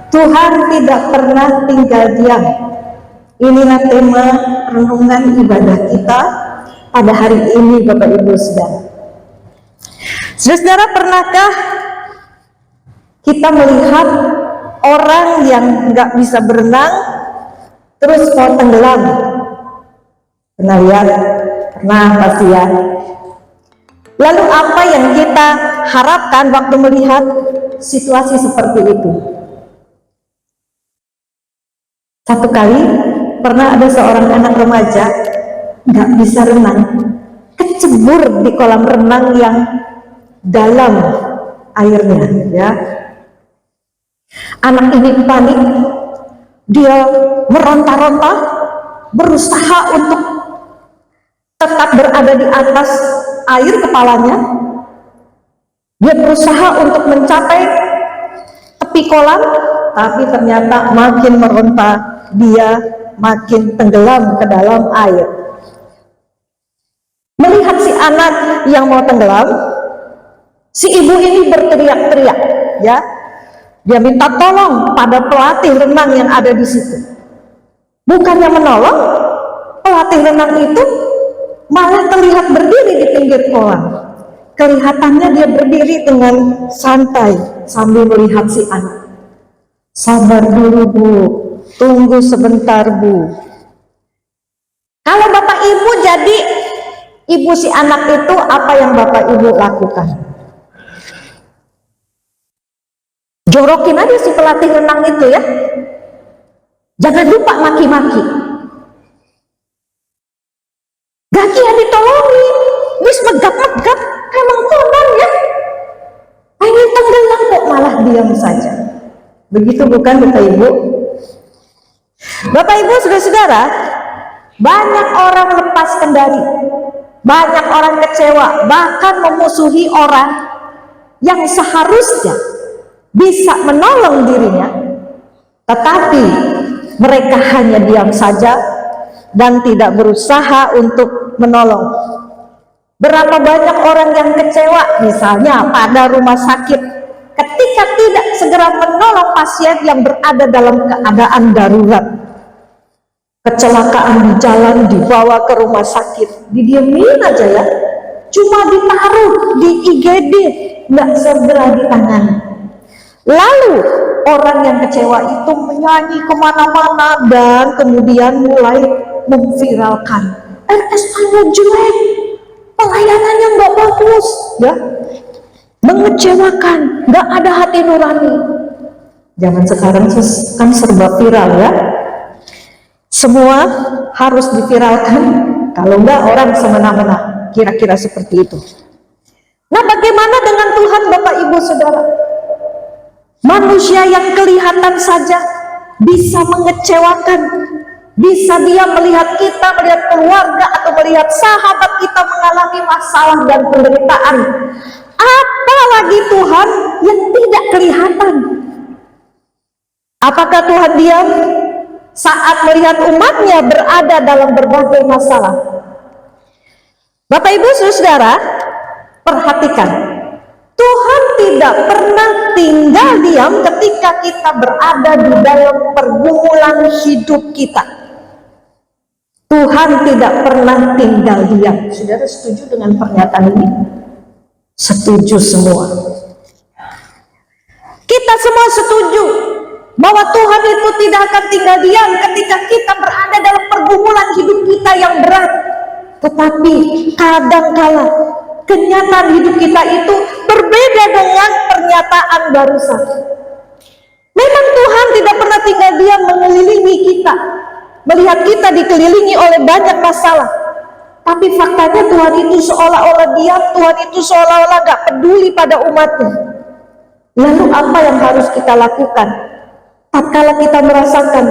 Tuhan tidak pernah tinggal diam. Inilah tema renungan ibadah kita pada hari ini, Bapak Ibu Saudara. Saudara, pernahkah kita melihat orang yang nggak bisa berenang terus mau tenggelam? Pernah lihat? Pernah pasti ya. Lalu apa yang kita harapkan waktu melihat situasi seperti itu? Satu kali pernah ada seorang anak remaja nggak bisa renang, kecebur di kolam renang yang dalam airnya, ya. Anak ini panik, dia meronta-ronta, berusaha untuk tetap berada di atas air kepalanya. Dia berusaha untuk mencapai tepi kolam, tapi ternyata makin meronta, dia makin tenggelam ke dalam air. Melihat si anak yang mau tenggelam, si ibu ini berteriak-teriak, ya. Dia minta tolong pada pelatih renang yang ada di situ. Bukannya menolong, pelatih renang itu malah terlihat berdiri di pinggir kolam. Kelihatannya dia berdiri dengan santai sambil melihat si anak. Sabar dulu, Bu. Tunggu sebentar, Bu. Kalau Bapak Ibu jadi ibu si anak itu, apa yang Bapak Ibu lakukan? Jorokin aja si pelatih renang itu, ya. Jangan lupa maki-maki. Gaki ya ditolongi, wis megap-megap, emang konon ya. Pengen tenggelam kok malah diam saja. Begitu bukan Bapak Ibu? Bapak Ibu, saudara-saudara, banyak orang lepas kendali, banyak orang kecewa, bahkan memusuhi orang yang seharusnya bisa menolong dirinya, tetapi mereka hanya diam saja dan tidak berusaha untuk menolong. Berapa banyak orang yang kecewa misalnya pada rumah sakit ketika tidak segera menolong pasien yang berada dalam keadaan darurat. Kecelakaan di jalan, dibawa ke rumah sakit, didiemin aja ya, cuma ditaruh di IGD, nggak segera ditangani. Lalu orang yang kecewa itu menyanyi kemana-mana dan kemudian mulai memviralkan, RSA-nya jelek, pelayanannya nggak bagus, ya, mengecewakan, nggak ada hati nurani. Zaman sekarang kan serba viral, ya. Semua harus diviralkan, kalau enggak orang semena-mena, kira-kira seperti itu. Nah, bagaimana dengan Tuhan, Bapak Ibu Saudara? Manusia yang kelihatan saja bisa mengecewakan, bisa dia melihat kita, melihat keluarga atau melihat sahabat kita mengalami masalah dan penderitaan. Apalagi Tuhan yang tidak kelihatan. Apakah Tuhan diam saat melihat umatnya berada dalam berbagai masalah? Bapak Ibu Saudara, perhatikan. Tuhan tidak pernah tinggal diam ketika kita berada di dalam pergumulan hidup kita. Tuhan tidak pernah tinggal diam. Saudara setuju dengan pernyataan ini? Setuju semua. Kita semua setuju bahwa Tuhan itu tidak akan tinggal diam ketika kita berada dalam pergumulan hidup kita yang berat. Tetapi kadangkala kenyataan hidup kita itu berbeda dengan pernyataan barusan. Memang Tuhan tidak pernah tinggal diam mengelilingi kita, melihat kita dikelilingi oleh banyak masalah. Tapi faktanya Tuhan itu seolah-olah diam, Tuhan itu seolah-olah gak peduli pada umatnya. Lalu apa yang harus kita lakukan tatkala kita merasakan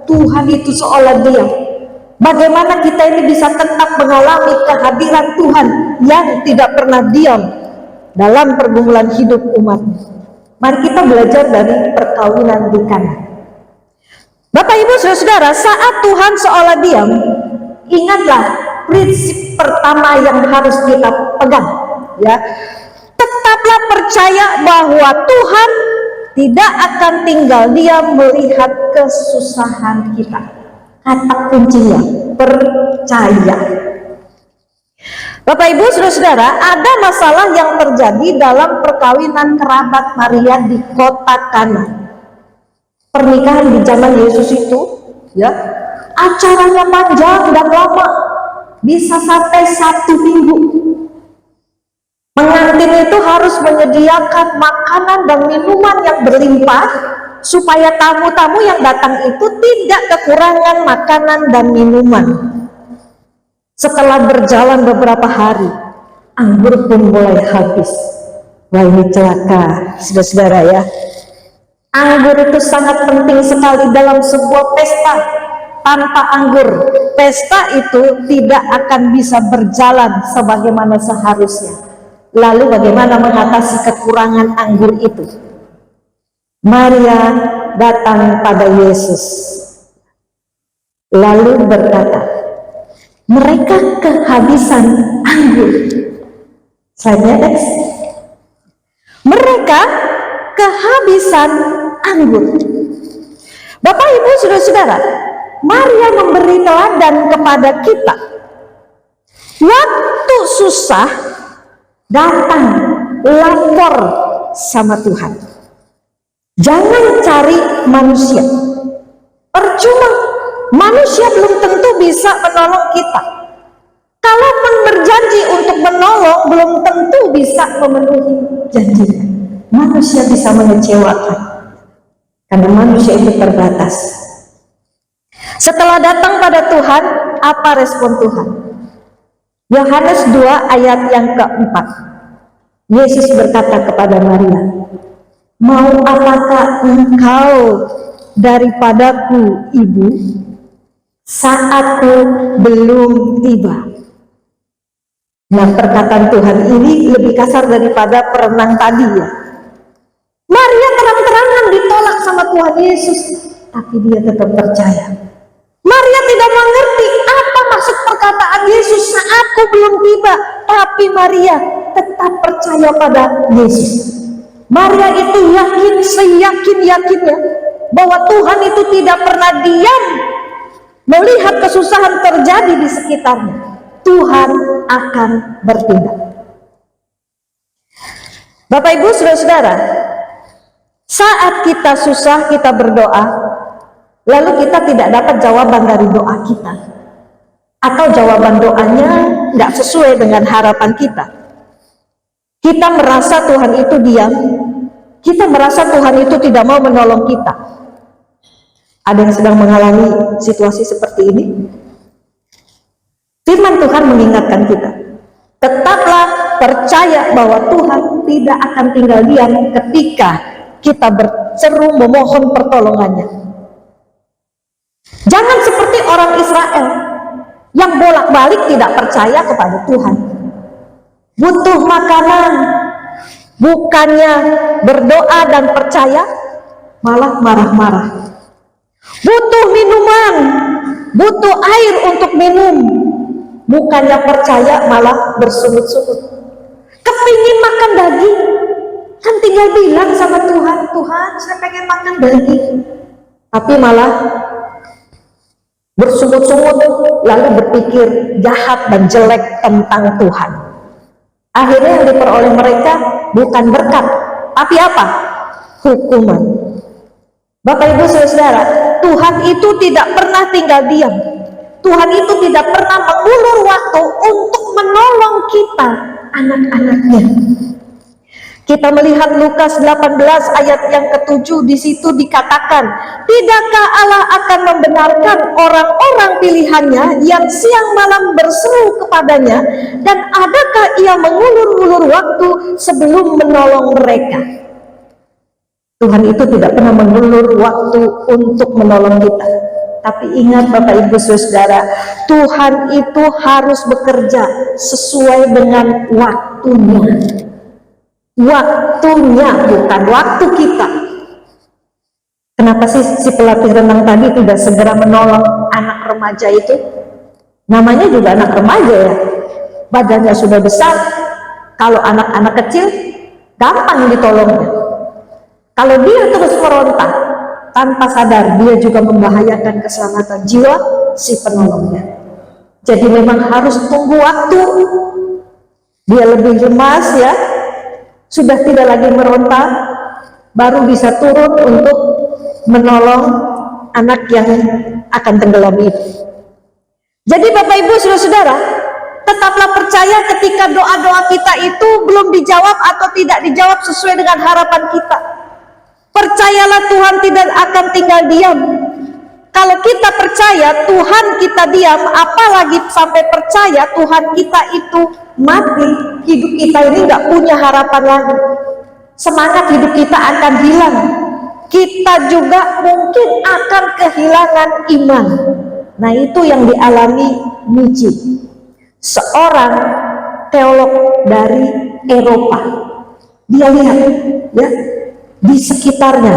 Tuhan itu seolah diam? Bagaimana kita ini bisa tetap mengalami kehadiran Tuhan yang tidak pernah diam dalam pergumulan hidup umat? Mari kita belajar dari perkawinan di Kana. Bapak Ibu Saudara, saat Tuhan seolah diam, ingatlah prinsip pertama yang harus kita pegang, ya. Tetaplah percaya bahwa Tuhan tidak akan tinggal diam melihat kesusahan kita. Kata kuncinya, percaya. Bapak Ibu Saudara-saudara, ada masalah yang terjadi dalam perkawinan kerabat Maria di kota Kana. Pernikahan di zaman Yesus itu, ya, acaranya panjang dan lama, bisa sampai 1 minggu. Pengantin itu harus menyediakan makanan dan minuman yang berlimpah supaya tamu-tamu yang datang itu tidak kekurangan makanan dan minuman. Setelah berjalan beberapa hari, anggur pun mulai habis. Wah, ini celaka, saudara-saudara ya. Anggur itu sangat penting sekali dalam sebuah pesta. Tanpa anggur, pesta itu tidak akan bisa berjalan sebagaimana seharusnya. Lalu bagaimana mengatasi kekurangan anggur itu? Maria datang pada Yesus, lalu berkata, mereka kehabisan anggur. Saya mereka kehabisan anggur. Bapak Ibu Saudara-saudara, Maria memberi teladan kepada kita. Waktu susah, datang lapor sama Tuhan. Jangan cari manusia. Percuma, manusia belum tentu bisa menolong kita. Kalaupun berjanji untuk menolong, belum tentu bisa memenuhi janjinya. Manusia bisa mengecewakan, karena manusia itu terbatas. Setelah datang pada Tuhan, apa respon Tuhan? Yohanes 2 ayat yang keempat. Yesus berkata kepada Maria, mau apakah engkau daripadaku, Ibu? Saatku belum tiba. Nah, perkataan Tuhan ini lebih kasar daripada perenang tadi ya. Maria terang-terangan ditolak sama Tuhan Yesus, tapi dia tetap percaya. Maria tidak mengerti apa maksud perkataan Yesus, saatku belum tiba, tapi Maria tetap percaya pada Yesus. Maria itu yakin, seyakin-yakinnya bahwa Tuhan itu tidak pernah diam melihat kesusahan terjadi di sekitarnya. Tuhan akan bertindak. Bapak Ibu Saudara-saudara, saat kita susah, kita berdoa, lalu kita tidak dapat jawaban dari doa kita, atau jawaban doanya nggak sesuai dengan harapan kita. Kita merasa Tuhan itu diam, kita merasa Tuhan itu tidak mau menolong kita. Ada yang sedang mengalami situasi seperti ini? Firman Tuhan mengingatkan kita, tetaplah percaya bahwa Tuhan tidak akan tinggal diam ketika kita berseru memohon pertolongannya. Jangan seperti orang Israel yang bolak-balik tidak percaya kepada Tuhan. Butuh makanan, bukannya berdoa dan percaya, malah marah-marah. Butuh minuman, butuh air untuk minum, bukannya percaya malah bersungut-sungut. Kepingin makan daging, kan tinggal bilang sama Tuhan, Tuhan saya pengen makan daging, tapi malah bersungut-sungut, lalu berpikir jahat dan jelek tentang Tuhan. Akhirnya yang diperoleh mereka bukan berkat, tapi apa? Hukuman. Bapak Ibu Saudara, Tuhan itu tidak pernah tinggal diam. Tuhan itu tidak pernah mengulur waktu untuk menolong kita, anak-anaknya. Kita melihat Lukas 18 ayat yang ke-7, di situ dikatakan, tidakkah Allah akan membenarkan orang-orang pilihannya yang siang malam berseru kepadanya, dan adakah ia mengulur-ulur waktu sebelum menolong mereka? Tuhan itu tidak pernah mengulur waktu untuk menolong kita. Tapi ingat Bapak Ibu Saudara, Tuhan itu harus bekerja sesuai dengan waktunya. Waktunya, bukan waktu kita. Kenapa sih si pelatih renang tadi tidak segera menolong anak remaja itu? Namanya juga anak remaja ya, badannya sudah besar. Kalau anak-anak kecil gampang ditolongnya. Kalau dia terus meronta, tanpa sadar dia juga membahayakan keselamatan jiwa si penolongnya. Jadi memang harus tunggu waktu, dia lebih lemas ya, sudah tidak lagi meronta, baru bisa turun untuk menolong anak yang akan tenggelam itu. Jadi Bapak Ibu Saudara-saudara, tetaplah percaya ketika doa-doa kita itu belum dijawab atau tidak dijawab sesuai dengan harapan kita. Percayalah Tuhan tidak akan tinggal diam. Kalau kita percaya Tuhan kita diam, apalagi sampai percaya Tuhan kita itu mati, hidup kita ini nggak punya harapan lagi. Semangat hidup kita akan hilang. Kita juga mungkin akan kehilangan iman. Nah, itu yang dialami Nietzsche, seorang teolog dari Eropa. Dia lihat ya, di sekitarnya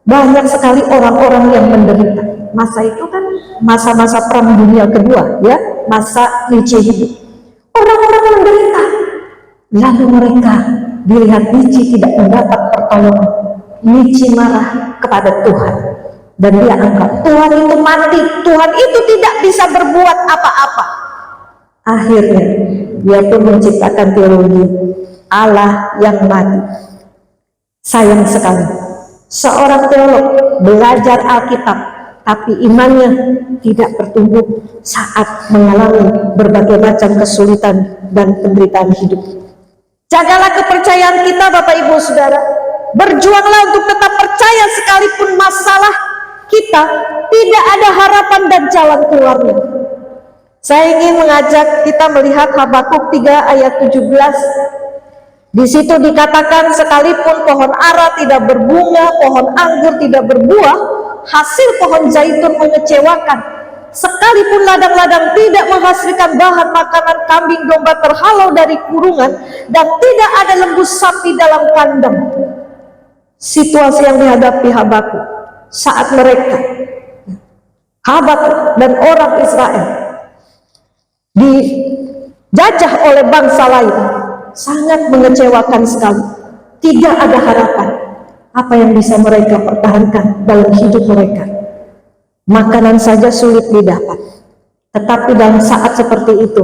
banyak sekali orang-orang yang menderita. Masa itu kan masa-masa perang dunia kedua ya, masa Nietzsche hidup. Orang-orang menderita. Lalu mereka dilihat Nietzsche tidak mendapat pertolongan. Nietzsche marah kepada Tuhan dan dia anggap Tuhan itu mati, Tuhan itu tidak bisa berbuat apa-apa. Akhirnya dia pun menciptakan teologi Allah yang mati. Sayang sekali, seorang teolog belajar Alkitab tapi imannya tidak bertumbuh saat mengalami berbagai macam kesulitan dan penderitaan hidup. Jagalah kepercayaan kita Bapak Ibu Saudara, berjuanglah untuk tetap percaya sekalipun masalah kita tidak ada harapan dan jalan keluarnya. Saya ingin mengajak kita melihat Habakuk 3 ayat 17. Di situ dikatakan sekalipun pohon ara tidak berbunga, pohon anggur tidak berbuah, hasil pohon zaitun mengecewakan, sekalipun ladang-ladang tidak menghasilkan bahan makanan, kambing domba terhalau dari kurungan, dan tidak ada lembu sapi dalam kandang. Situasi yang dihadapi Habakuk saat mereka, Habakuk dan orang Israel, dijajah oleh bangsa lain, sangat mengecewakan sekali. Tidak ada harapan. Apa yang bisa mereka pertahankan dalam hidup mereka? Makanan saja sulit didapat. Tetapi dalam saat seperti itu,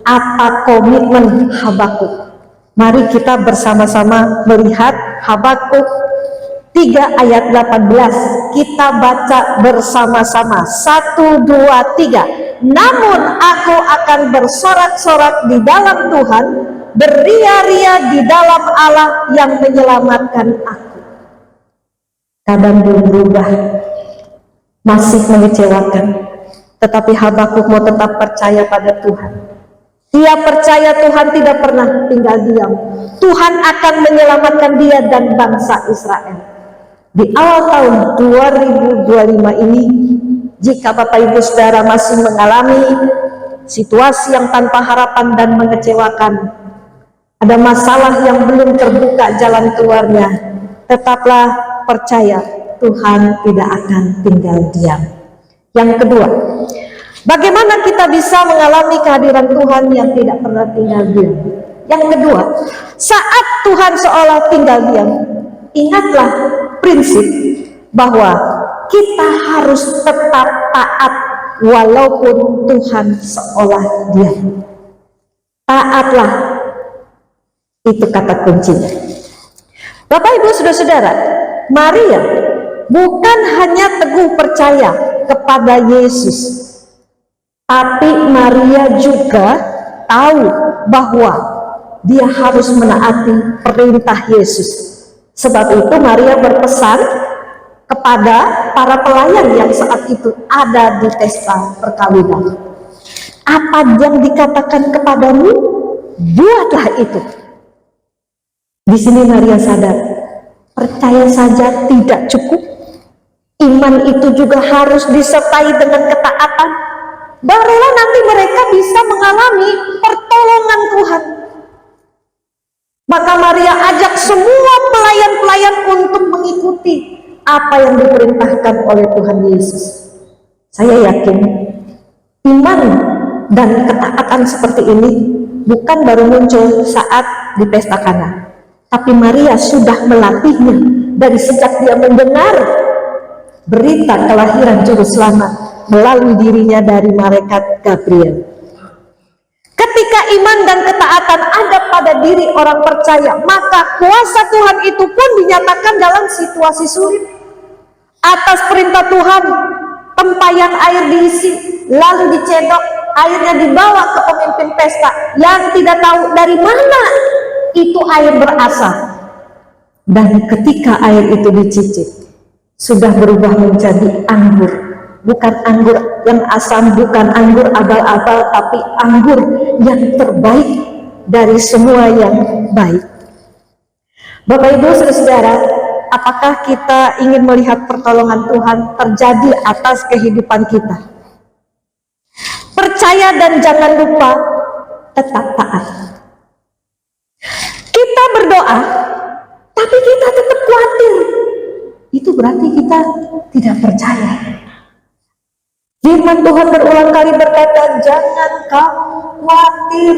apa komitmen Habakuk? Mari kita bersama-sama melihat Habakuk 3 ayat 18. Kita baca bersama-sama. 1, 2, 3. Namun aku akan bersorak-sorak di dalam Tuhan, beria-ria di dalam Allah yang menyelamatkan aku. Kadang belum berubah, masih mengecewakan, tetapi Habakuk mau tetap percaya pada Tuhan. Dia percaya Tuhan tidak pernah tinggal diam. Tuhan akan menyelamatkan dia dan bangsa Israel. Di awal tahun 2025 ini, jika Bapak Ibu Saudara masih mengalami situasi yang tanpa harapan dan mengecewakan, ada masalah yang belum terbuka jalan keluarnya, tetaplah percaya Tuhan tidak akan tinggal diam. Yang kedua, bagaimana kita bisa mengalami kehadiran Tuhan yang tidak pernah tinggal diam? Yang kedua, saat Tuhan seolah tinggal diam, ingatlah prinsip bahwa kita harus tetap taat walaupun Tuhan seolah diam. Taatlah, itu kata kuncinya. Bapak Ibu Saudara-saudara, Maria bukan hanya teguh percaya kepada Yesus, tapi Maria juga tahu bahwa dia harus menaati perintah Yesus. Sebab itu Maria berpesan kepada para pelayan yang saat itu ada di pesta perkawinan. Apa yang dikatakan kepadamu, buatlah itu. Di sini Maria sadar, percaya saja tidak cukup. Iman itu juga harus disertai dengan ketaatan. Barulah nanti mereka bisa mengalami pertolongan Tuhan. Maka Maria ajak semua pelayan-pelayan untuk mengikuti apa yang diperintahkan oleh Tuhan Yesus. Saya yakin iman dan ketaatan seperti ini bukan baru muncul saat di pesta Kana, tapi Maria sudah melatihnya dari sejak dia mendengar berita kelahiran juru selamat melalui dirinya dari malaikat Gabriel. Ketika iman dan ketaatan ada pada diri orang percaya, maka kuasa Tuhan itu pun dinyatakan dalam situasi sulit. Atas perintah Tuhan, tempayan air diisi, lalu dicedok, airnya dibawa ke pemimpin pesta yang tidak tahu dari mana itu air berasal. Dan ketika air itu dicicip, sudah berubah menjadi anggur. Bukan anggur yang asam, bukan anggur abal-abal, tapi anggur yang terbaik dari semua yang baik. Bapak Ibu Saudara, apakah kita ingin melihat pertolongan Tuhan terjadi atas kehidupan kita? Percaya dan jangan lupa tetap taat. Kita berdoa, tapi kita tetap khawatir. Itu berarti kita tidak percaya. Firman Tuhan berulang kali berkata, jangan kamu khawatir.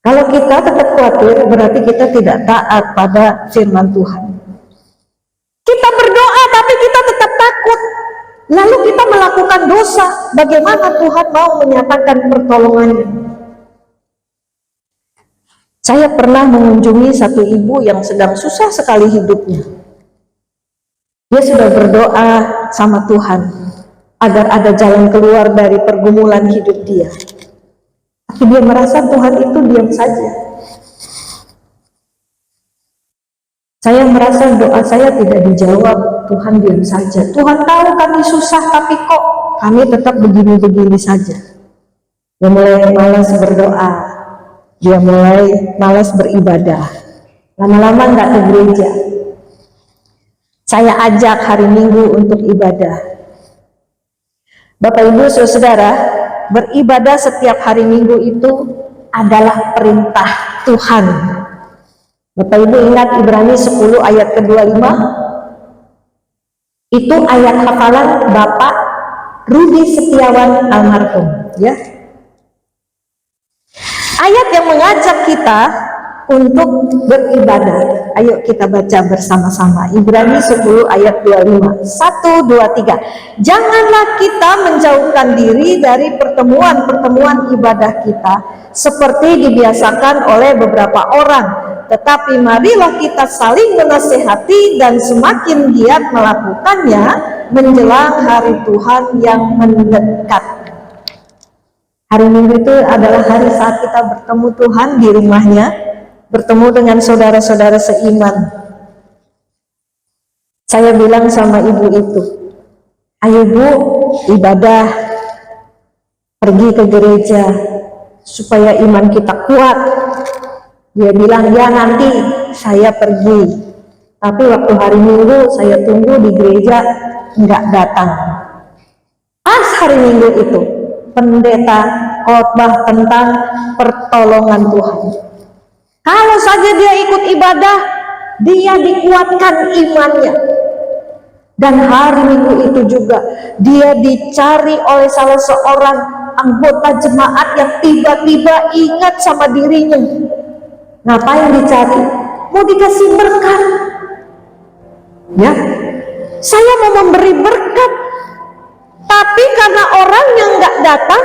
Kalau kita tetap khawatir, berarti kita tidak taat pada firman Tuhan. Kita berdoa, tapi kita tetap takut. Lalu kita melakukan dosa. Bagaimana Tuhan mau menyatakan pertolongannya? Saya pernah mengunjungi satu ibu yang sedang susah sekali hidupnya. Dia sudah berdoa sama Tuhan agar ada jalan keluar dari pergumulan hidup dia. Tapi dia merasa Tuhan itu diam saja. Saya merasa doa saya tidak dijawab, Tuhan diam saja. Tuhan tahu kami susah, tapi kok kami tetap begini-begini saja. Dia mulai malas berdoa, dia mulai malas beribadah. Lama-lama nggak ke gereja. Saya ajak hari Minggu untuk ibadah. Bapak Ibu Saudara, beribadah setiap hari Minggu itu adalah perintah Tuhan. Bapak Ibu ingat Ibrani 10 ayat ke-25? Itu ayat hafalan Bapak Rudi Setiawan almarhum, ya. Ayat yang mengajak kita untuk beribadah. Ayo kita baca bersama-sama. Ibrani 10 ayat 25. 1, 2, 3. Janganlah kita menjauhkan diri dari pertemuan-pertemuan ibadah kita seperti dibiasakan oleh beberapa orang, tetapi marilah kita saling menasehati dan semakin giat melakukannya menjelang hari Tuhan yang mendekat. Hari Minggu itu adalah hari saat kita bertemu Tuhan di rumahnya, bertemu dengan saudara-saudara seiman. Saya bilang sama ibu itu, ayo Bu, ibadah, pergi ke gereja, supaya iman kita kuat. Dia bilang, ya nanti saya pergi. Tapi waktu hari Minggu saya tunggu di gereja, nggak datang. Pas hari Minggu itu, pendeta khotbah tentang pertolongan Tuhan. Kalau saja dia ikut ibadah, dia dikuatkan imannya. Dan hari Minggu itu juga, dia dicari oleh salah seorang anggota jemaat yang tiba-tiba ingat sama dirinya. Ngapain dicari? Mau dikasih berkat. Ya, saya mau memberi berkat. Tapi karena orang yang nggak datang,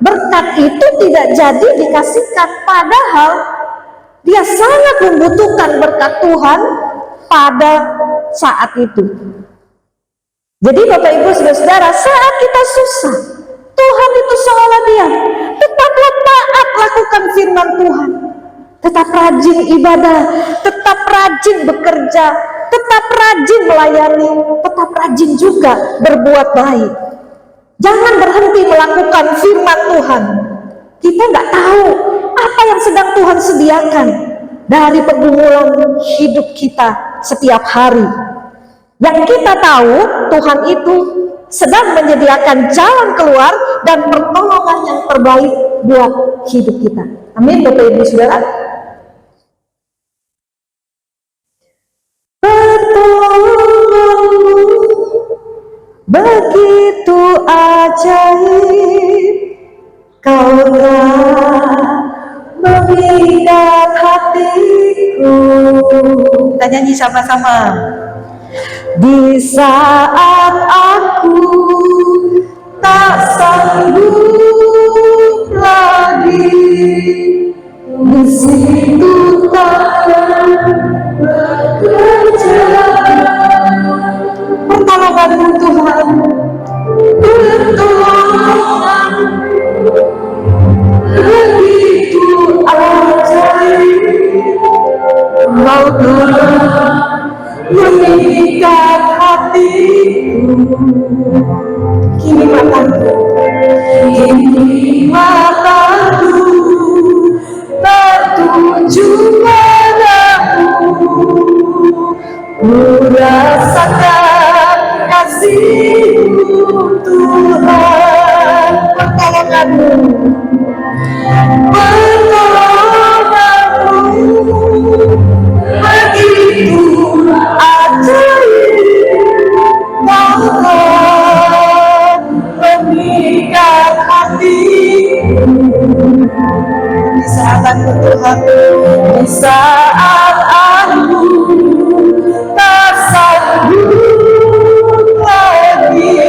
berkat itu tidak jadi dikasihkan. Padahal dia sangat membutuhkan berkat Tuhan pada saat itu. Jadi Bapak Ibu Saudara, saat kita susah, Tuhan itu seolah diam. Tetaplah taat lakukan firman Tuhan. Tetap rajin ibadah, tetap rajin bekerja, tetap rajin melayani, tetap rajin juga berbuat baik. Jangan berhenti melakukan firman Tuhan. Kita nggak tahu apa yang sedang Tuhan sediakan dari pergumulan hidup kita setiap hari. Yang kita tahu, Tuhan itu sedang menyediakan jalan keluar dan pertolongan yang terbaik buat hidup kita. Amin, Bapak Ibu Saudara. Pertolonganmu begitu ajaib, Kau telah memikat hatiku. Kita nyanyi sama-sama. Di saat aku tak sanggup lagi, di situ Tuhan bekerja. Pertolongan Tuhan, pertolongan begitu ajaib. Kau telah mengikat hatiku. Kini mataku tertuju padamu. Ku rasakan kasih-Mu Tuhan. Pertolongan-Mu begitu ajaib. Kau telah mengikat hatiku. Di saat aku Tuhan, di saat aku tak sanggup lagi,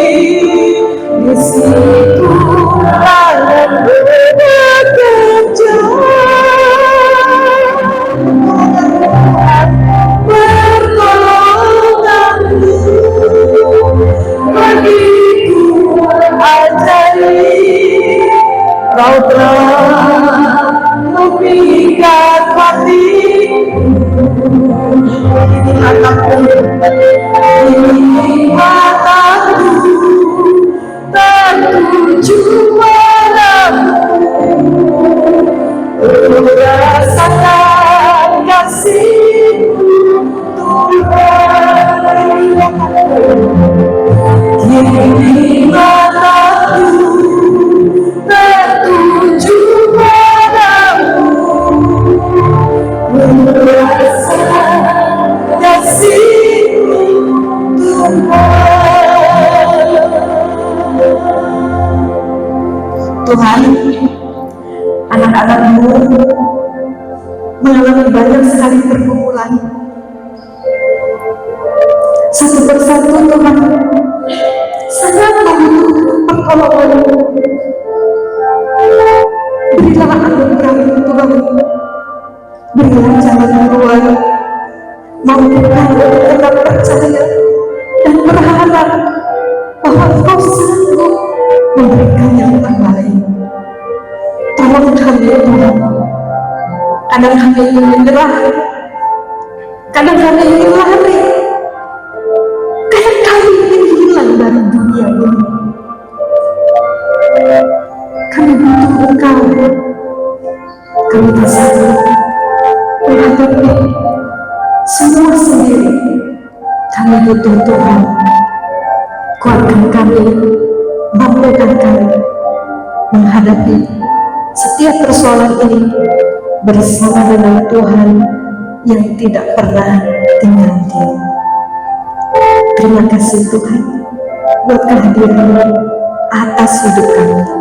di situ tangan bekerja. Pertolongan-Mu begitu ajaib. Kau telah mengikat hatiku. Kini mataku tertuju padamu. Ku rasakan kasih-Mu Tuhan. Kini mataku tertuju padamu. Ku rasakan kasih-Mu Tuhan. Tuhan, anak-anak-Mu mengalami banyak sekali pergumulan. Satu persatu Tuhan sangat membutuhkan pertolongan-Mu. Berilah anugerah-Mu Tuhan, berilah jalan keluar. Mampukan tetap percaya dan berharap bahwa Kau sanggup memberikan yang terbaik. Tolong kami Tuhan. Kadang kami ingin menyerah, kadang kami ingin lari, kadang kami ingin hilang dari dunia ini. Kami butuh Engkau. Kami tak sanggup menghadapi semua sendiri. Kami butuh Tuhan. Kuatkan kami, mampukan kami menghadapi setiap persoalan ini bersama dengan Tuhan yang tidak pernah tinggal diam. Terima kasih Tuhan buat kehadiran-Mu atas hidup kami.